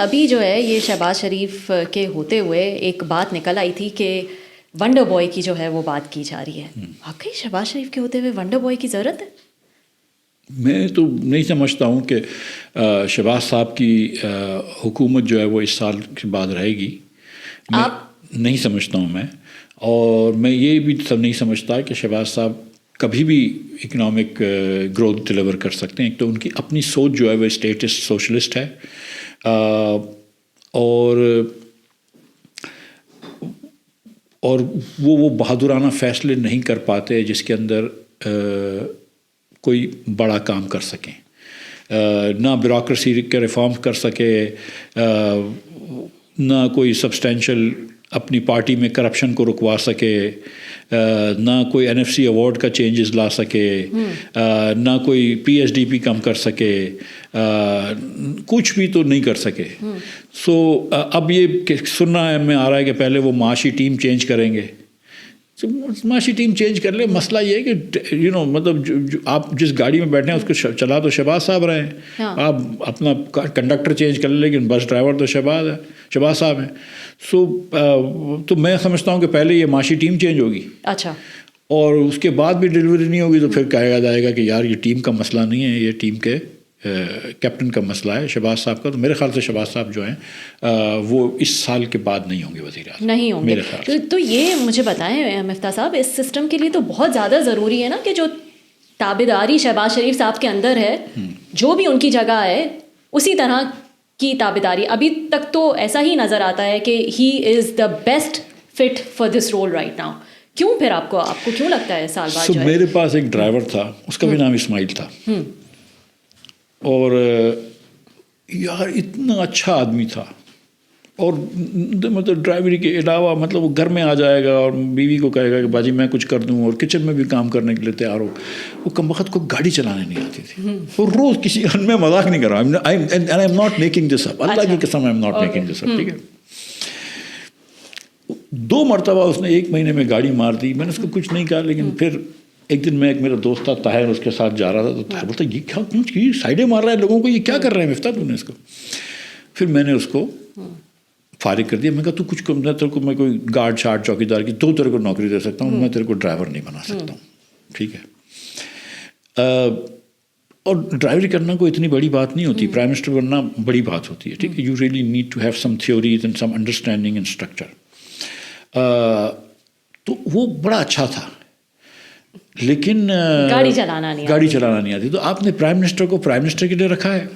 ابھی جو ہے یہ شہباز شریف کے ہوتے ہوئے ایک بات نکل آئی تھی کہ ونڈر بوائے کی جو ہے وہ بات کی جا رہی ہے. واقعی شہباز شریف کے ہوتے ہوئے ونڈر بوائے کی ضرورت ہے؟ میں تو نہیں سمجھتا ہوں کہ شہباز صاحب کی حکومت جو ہے وہ اس سال کے بعد رہے گی. میں نہیں سمجھتا ہوں میں، اور میں یہ بھی نہیں سمجھتا کہ شہباز صاحب کبھی بھی اکنامک گروتھ ڈلیور کر سکتے ہیں. ایک تو ان کی اپنی سوچ جو ہے وہ اسٹیٹسٹ سوشلسٹ ہے، اور وہ بہادرانہ فیصلے نہیں کر پاتے جس کے اندر کوئی بڑا کام کر سکیں. نہ بیوروکریسی کے ریفارم کر سکے، نہ کوئی سبسٹینشل اپنی پارٹی میں کرپشن کو رکوا سکے، نہ کوئی NFC ایوارڈ کا چینجز لا سکے، نہ کوئی PSDP کم کر سکے، کچھ بھی تو نہیں کر سکے. سو اب یہ سننا ہے میں آ رہا ہے کہ پہلے وہ معاشی ٹیم چینج کریں گے. معاشی ٹیم چینج کر لے. مسئلہ یہ ہے کہ مطلب آپ جس گاڑی میں بیٹھے ہیں اس کو چلا تو شہباز صاحب رہے ہیں. آپ اپنا کنڈکٹر چینج کر لیں لیکن بس ڈرائیور تو شہباز صاحب ہیں. سو تو میں سمجھتا ہوں کہ پہلے یہ معاشی ٹیم چینج ہوگی. اچھا. اور اس کے بعد بھی ڈلیوری نہیں ہوگی تو پھر کہا جائے گا کہ یار یہ ٹیم کا مسئلہ نہیں ہے، یہ ٹیم کے کیپٹن کا مسئلہ ہے شہباز صاحب کا. تو میرے خیال سے شہباز صاحب جو ہیں وہ اس سال کے بعد نہیں ہوں گے وزیر اعظم. نہیں ہوں گے. تو یہ مجھے بتائیں مفتاح صاحب، اس سسٹم کے لیے تو بہت زیادہ ضروری ہے نا کہ جو تابعداری شہباز شریف صاحب کے اندر ہے، جو بھی ان کی جگہ ہے اسی طرح کی تابعداری. ابھی تک تو ایسا ہی نظر آتا ہے کہ he is the best fit for this role right now. کیوں پھر آپ کو کیوں لگتا ہے سال بعد؟ میرے پاس ایک ڈرائیور تھا، اس کا بھی نام اسماعیل تھا، اور یار اتنا اچھا آدمی تھا. اور مطلب ڈرائیوری کے علاوہ مطلب وہ گھر میں آ جائے گا اور بیوی کو کہے گا کہ باجی میں کچھ کر دوں، اور کچن میں بھی کام کرنے کے لیے تیار ہو. وہ کم وقت کو گاڑی چلانے نہیں آتی تھی. وہ روز کسی میں مذاق نہیں کر رہا، I'm not making this up, اللہ کی قسم I'm not making this up. ٹھیک ہے. 2 مرتبہ اس نے 1 مہینے میں گاڑی مار دی. میں نے اس کو کچھ نہیں کہا، لیکن پھر ایک دن میں ایک میرا دوست تھا طاہر، اس کے ساتھ جا رہا تھا. تو طاہر بولتا یہ کیا سائڈیں مار رہا ہے لوگوں کو، یہ کیا کر رہے ہیں مفتاح تو نے اس کو. پھر میں نے اس کو فارغ کر دیا. میں کہا تو کچھ تیرے کو میں کوئی گارڈ شارڈ چوکیدار کی تو تیرے کو نوکری دے سکتا ہوں، میں تیرے کو ڈرائیور نہیں بنا سکتا ہوں. ٹھیک ہے. اور ڈرائیوری کرنا کوئی اتنی بڑی بات نہیں ہوتی، پرائم منسٹر بننا بڑی بات ہوتی ہے. ٹھیک ہے. You really need to have some theories and some understanding and structure. تو وہ بڑا اچھا تھا، لیکن گاڑی چلانا نہیں آتی. تو آپ نے پرائم منسٹر کو پرائم منسٹر کے لیے رکھا ہے،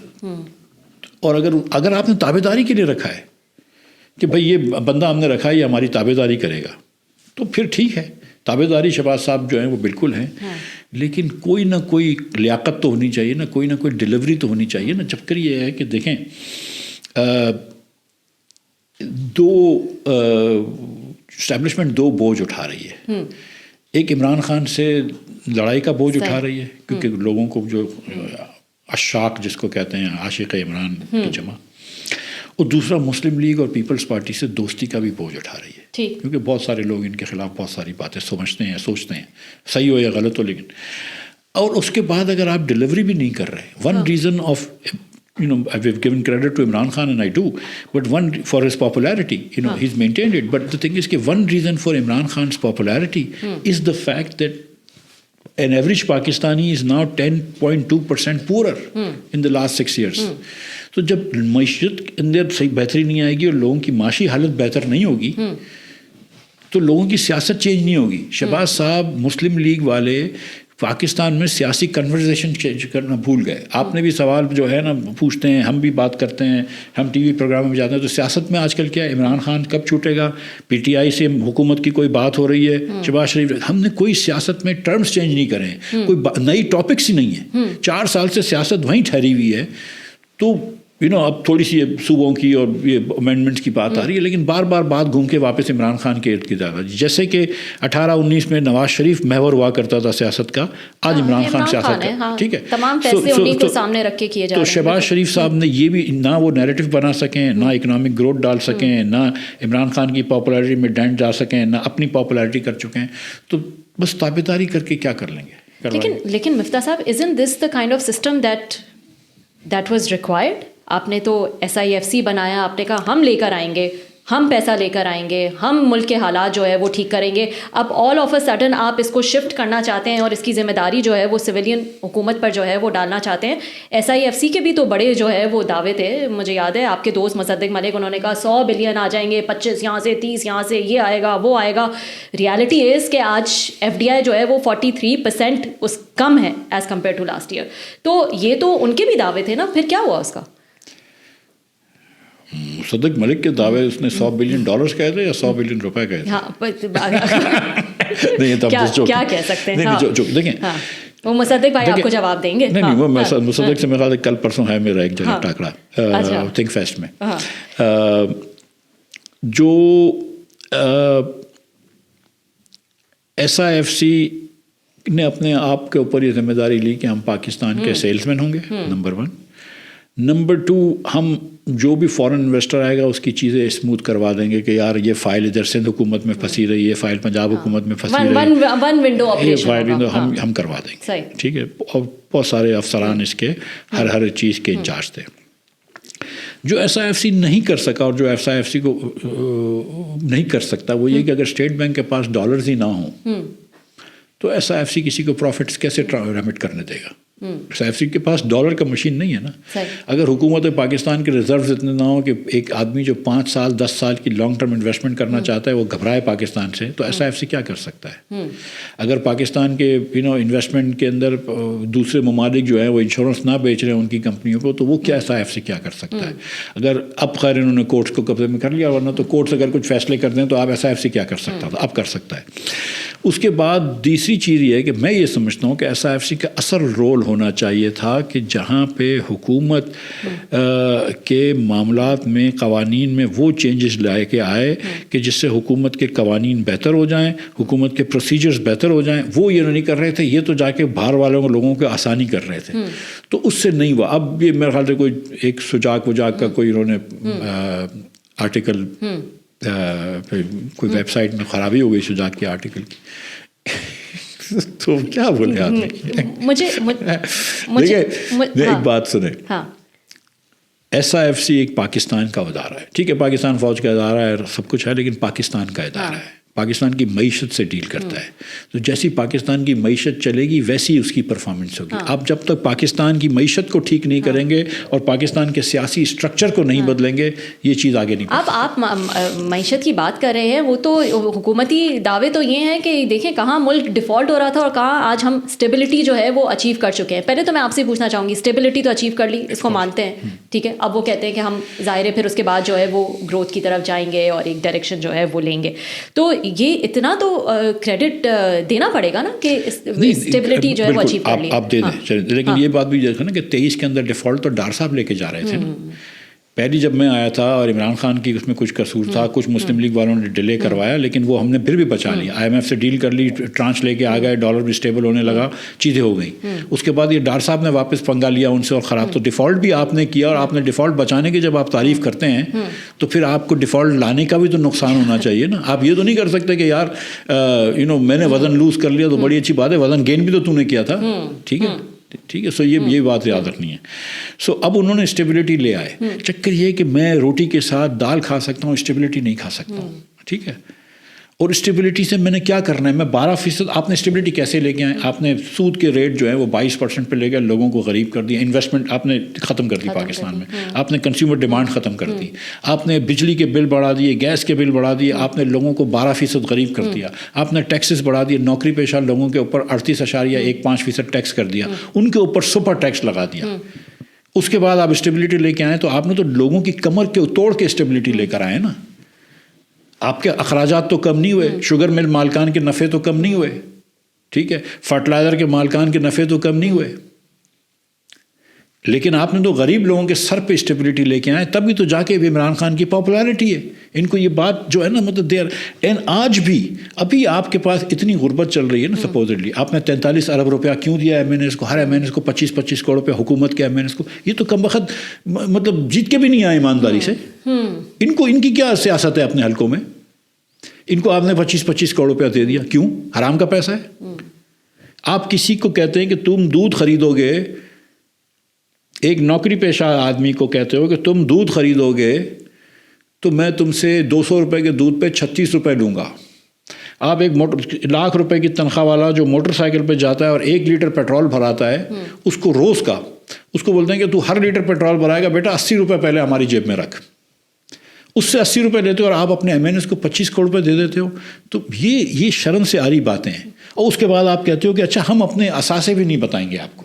اور اگر آپ نے تابع داری کے لیے رکھا ہے کہ بھائی یہ بندہ ہم نے رکھا ہے یہ ہماری تابع داری کرے گا، تو پھر ٹھیک ہے. تابع داری شہباز صاحب جو ہیں وہ بالکل ہیں، لیکن کوئی نہ کوئی لیاقت تو ہونی چاہیے نا، کوئی نہ کوئی ڈلیوری تو ہونی چاہیے نا. جب کر یہ ہے کہ دیکھیں اسٹیبلشمنٹ 2 بوجھ اٹھا رہی ہے. ایک عمران خان سے لڑائی کا بوجھ اٹھا رہی ہے، کیونکہ لوگوں کو جو عشاق جس کو کہتے ہیں عاشق عمران کی جمع، اور دوسرا مسلم لیگ اور پیپلز پارٹی سے دوستی کا بھی بوجھ اٹھا رہی ہے. کیونکہ بہت سارے لوگ ان کے خلاف بہت ساری باتیں سوچتے ہیں، صحیح ہو یا غلط ہو. لیکن اور اس کے بعد اگر آپ ڈلیوری بھی نہیں کر رہے، one reason of I've given credit to Imran Khan and I do, but one for his popularity, he's maintained it. But the thing is, one reason for Imran Khan's popularity is the fact that an average Pakistani is now 10.2% poorer in the last 6 years. تو جب معیشت کے اندر صحیح بہتری نہیں آئے گی اور لوگوں کی معاشی حالت بہتر نہیں ہوگی تو لوگوں کی سیاست چینج نہیں ہوگی. شہباز صاحب مسلم لیگ والے پاکستان میں سیاسی کنورزیشن چینج کرنا بھول گئے. آپ نے بھی سوال جو ہے نا پوچھتے ہیں، ہم بھی بات کرتے ہیں، ہم ٹی وی پروگرام میں جاتے ہیں. تو سیاست میں آج کل کیا ہے، عمران خان کب چھوٹے گا، PTI سے حکومت کی کوئی بات ہو رہی ہے، شہباز شریف. ہم نے کوئی سیاست میں ٹرمز چینج نہیں کرے ہیں، کوئی نئی ٹاپکس ہی نہیں ہیں. 4 سال سے سیاست وہیں ٹھہری ہوئی ہے. تو اب تھوڑی سی صوبوں کی اور یہ امینڈمنٹس کی بات آ رہی ہے، لیکن بار بار بات گھوم کے واپس عمران خان کے ارد گرد آ رہی ہے. جیسے کہ 18-19 میں نواز شریف محور ہوا کرتا تھا سیاست کا، آج عمران خان سیاست کا. ٹھیک ہے. تمام فیصلے انہیں کو سامنے رکھ کے کیے جا رہے ہیں. تو شہباز شریف صاحب نے یہ بھی نہ وہ نیریٹو بنا سکیں، نہ اکنامک گروتھ ڈال سکیں، نہ عمران خان کی پاپولیرٹی میں ڈینٹ ڈال سکیں، نہ اپنی پاپولیرٹی کر چکے ہیں. تو بس تابع داری کر کے کیا کر لیں گے. لیکن مفتاح صاحب، isn't this the kind of system that was required آپ نے تو SIFC بنایا, آپ نے کہا ہم لے کر آئیں گے, ہم پیسہ لے کر آئیں گے, ہم ملک کے حالات جو ہے وہ ٹھیک کریں گے. اب آل آف اے سڈن آپ اس کو شفٹ کرنا چاہتے ہیں اور اس کی ذمہ داری جو ہے وہ سویلین حکومت پر جو ہے وہ ڈالنا چاہتے ہیں. SIFC کے بھی تو بڑے جو ہے وہ دعوے تھے, مجھے یاد ہے آپ کے دوست مصدق ملک, انہوں نے کہا 100 بلین آ جائیں گے, 25 یہاں سے, 30 یہاں سے, یہ آئے گا وہ آئے گا. ریالٹی از کہ آج FDI جو ہے وہ 43% اس کم ہے as compare to last year. تو یہ تو ان کے بھی دعوے تھے نا, پھر کیا ہوا اس کا؟ مصدق ملک کے دعوے اس نے $100 بلین کہے تھے یا $100 بلین کہے تھے؟ کیا کہہ سکتے ہیں, دیکھیں وہ مصدق بھائی آپ کو جواب دیں گے. نہیں, وہ مصدق سے میرا خیال ہے کل پرسوں ہے میرا ایک جگہ ٹاکرا تھنک فیسٹ میں. جو SIFC نے اپنے آپ کے اوپر یہ ذمہ داری لی کہ ہم پاکستان کے سیلس مین ہوں گے, نمبر 1. نمبر 2, ہم جو بھی فورن انویسٹر آئے گا اس کی چیزیں اسموتھ کروا دیں گے کہ یار یہ فائل ادھر سندھ حکومت میں پھنسی رہی ہے, فائل پنجاب حکومت میں پھنسی رہی ہے, یہ فائل ہم کروا دیں گے, ٹھیک ہے. اور بہت سارے افسران اس کے ہر چیز کے انچارج تھے. جو SIFC نہیں کر سکا اور جو SIFC کو نہیں کر سکتا وہ یہ کہ اگر اسٹیٹ بینک کے پاس ڈالرز ہی نہ ہوں تو SIFC کسی کو پروفٹس کیسے ریمٹ کرنے دے گا؟ SIFC کے پاس ڈالر کا مشین نہیں ہے نا. اگر حکومت پاکستان کے ریزروز اتنے نہ ہوں کہ ایک آدمی جو 5 سال 10 سال کی لانگ ٹرم انویسٹمنٹ کرنا چاہتا ہے وہ گھبرائے پاکستان سے, تو SIFC کیا کر سکتا ہے؟ اگر پاکستان کے انویسٹمنٹ کے اندر دوسرے ممالک جو ہیں وہ انشورنس نہ بیچ رہے ہیں ان کی کمپنیوں کو, تو وہ کیا SIFC کیا کر سکتا ہے؟ اگر اب خیر انہوں نے کورٹس کو قبضے میں کر لیا, ورنہ تو کورٹس اگر کچھ فیصلے کر دیں تو آپ SIFC کیا کر سکتا تھا؟ اب کر سکتا ہے. اس کے بعد دوسری چیز یہ ہے کہ میں یہ سمجھتا ہوں کہ SIFC کا اصل رول ہونا چاہیے تھا کہ جہاں پہ حکومت کے معاملات میں قوانین میں وہ چینجز لائے کے آئے کہ جس سے حکومت کے قوانین بہتر ہو جائیں, حکومت کے پروسیجرز بہتر ہو جائیں. وہ یہ نہیں کر رہے تھے, یہ تو جا کے باہر والوں لوگوں کو آسانی کر رہے تھے, تو اس سے نہیں ہوا. اب یہ میرے خیال سے کوئی ایک سجاگ کا کوئی انہوں نے آرٹیکل کوئی ویب سائٹ میں خرابی ہو گئی سجاگ کے آرٹیکل کی, تو کیا بولے آدمی. ایک بات سنیں, SIFC ایک پاکستان کا ادارہ ہے, ٹھیک ہے, پاکستان فوج کا ادارہ ہے, سب کچھ ہے, لیکن پاکستان کا ادارہ ہے, پاکستان کی معیشت سے ڈیل کرتا ہے. تو جیسی پاکستان کی معیشت چلے گی ویسی اس کی پرفارمنس ہوگی. اب جب تک پاکستان کی معیشت کو ٹھیک نہیں کریں گے اور پاکستان کے سیاسی اسٹرکچر کو نہیں بدلیں گے, یہ چیز آگے نہیں. اب آپ معیشت کی بات کر رہے ہیں, وہ تو حکومتی دعوے تو یہ ہیں کہ دیکھیں کہاں ملک ڈیفالٹ ہو رہا تھا اور کہاں آج ہم اسٹیبلٹی جو ہے وہ اچیو کر چکے ہیں. پہلے تو میں آپ سے پوچھنا چاہوں گی, اسٹیبلٹی تو اچیو کر لی, اس کو مانتے ہیں, ٹھیک ہے. اب وہ کہتے ہیں کہ ہم ظاہر ہے پھر اس کے بعد جو ہے وہ گروتھ کی طرف جائیں گے اور ایک ڈائریکشن جو ہے وہ لیں گے. تو یہ اتنا تو کریڈٹ دینا پڑے گا نا کہ اسٹیبلٹی جو ہے وہ اچیو کر لی. آپ دے دیں, لیکن یہ بات بھی دیکھو نا کہ 23 کے اندر ڈیفالٹ تو ڈار صاحب لے کے جا رہے تھے نا. پہلی جب میں آیا تھا اور عمران خان کی اس میں کچھ قصور تھا, کچھ مسلم لیگ والوں نے ڈیلے کروایا, لیکن وہ ہم نے پھر بھی بچا لیا. IMF سے ڈیل کر لی, ٹرانچ لے کے آ گئے, ڈالر بھی اسٹیبل ہونے لگا, چیزیں ہو گئیں. اس کے بعد یہ ڈار صاحب نے واپس پنگا لیا ان سے اور خراب. تو ڈیفالٹ بھی آپ نے کیا, اور آپ نے ڈیفالٹ بچانے کی جب آپ تعریف کرتے ہیں تو پھر آپ کو ڈیفالٹ لانے کا بھی تو نقصان ہونا چاہیے نا. آپ یہ تو نہیں کر سکتے کہ یار میں نے وزن لوز کر لیا تو بڑی اچھی بات ہے, وزن گین بھی تو نے کیا تھا, ٹھیک ہے, ٹھیک ہے. سو یہ بات یاد رکھنی ہے. سو اب انہوں نے اسٹیبلٹی لے آئے. چکر یہ کہ میں روٹی کے ساتھ دال کھا سکتا ہوں, اسٹیبلٹی نہیں کھا سکتا ہوں, ٹھیک ہے. اور اسٹیبلٹی سے میں نے کیا کرنا ہے, میں 12%. آپ نے اسٹیبلٹی کیسے لے کے آئے؟ آپ نے سود کے ریٹ جو ہے وہ 22% پہ لے گئے, لوگوں کو غریب کر دیا. انویسٹمنٹ آپ نے ختم کر دی پاکستان میں, آپ نے کنزیومر ڈیمانڈ ختم کر دی, آپ نے بجلی کے بل بڑھا دیے, گیس کے بل بڑھا دیے, آپ نے لوگوں کو 12% غریب کر دیا, آپ نے ٹیکسز بڑھا دیے, نوکری پیشہ لوگوں کے اوپر 38.15% ٹیکس کر دیا, ان کے اوپر سپر ٹیکس لگا دیا. اس کے بعد آپ اسٹیبلٹی لے کے آئے تو آپ نے تو لوگوں کی کمر کے توڑ کے اسٹیبلٹی لے کر آئے نا. آپ کے اخراجات تو کم نہیں ہوئے, شوگر مل مالکان کے نفع تو کم نہیں ہوئے, ٹھیک ہے, فرٹیلائزر کے مالکان کے نفع تو کم نہیں ہوئے, لیکن آپ نے تو غریب لوگوں کے سر پہ اسٹیبلٹی لے کے آئے. تبھی تو جا کے عمران خان کی پاپولیرٹی ہے. ان کو یہ بات جو ہے نا, مطلب آج بھی ابھی آپ کے پاس اتنی غربت چل رہی ہے نا, سپوزڈلی آپ نے 43 ارب روپیہ کیوں دیا MNAs کو, ہر MNAs کو 25 کروڑ روپے حکومت کے MNAs کو. یہ تو کم وقت مطلب جیت کے بھی نہیں آئے ایمانداری سے. ان کی کیا سیاست ہے اپنے حلقوں میں؟ ان کو آپ نے 25 کروڑ روپیہ دے دیا, کیوں؟ حرام کا پیسہ ہے. آپ کسی کو کہتے ہیں کہ تم دودھ خریدو گے ایک نوکری پیشہ آدمی کو کہتے ہو کہ تم دودھ خریدو گے تو میں تم سے 200 روپے کے دودھ پہ 36 روپے لوں گا. آپ ایک لاکھ روپے کی تنخواہ والا جو موٹر سائیکل پہ جاتا ہے اور 1 لیٹر پیٹرول بھراتا ہے, اس کو روز کا, اس کو بولتے ہیں کہ تو ہر لیٹر پیٹرول بھرائے گا بیٹا 80 روپے پہلے ہماری جیب میں رکھ. اس سے 80 روپے لیتے ہو اور آپ اپنے MNS کو 25 کروڑ روپے دے دیتے ہو. تو یہ شرم سے آری باتیں ہیں. اور اس کے بعد آپ کہتے ہو کہ اچھا ہم اپنے اثاثے بھی نہیں بتائیں گے آپ کو.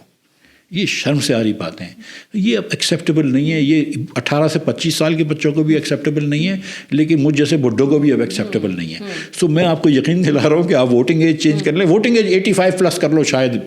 یہ شرم سے آری باتیں ہیں. یہ اب ایکسیپٹیبل نہیں ہے. یہ 18 سے 25 سال کے بچوں کو بھی ایکسیپٹیبل نہیں ہے, لیکن مجھ جیسے بڈھوں کو بھی اب ایکسیپٹیبل نہیں ہے. سو میں آپ کو یقین دلا رہا ہوں کہ آپ ووٹنگ ایج چینج کر لیں, ووٹنگ ایج 85 پلس کر لو شاید,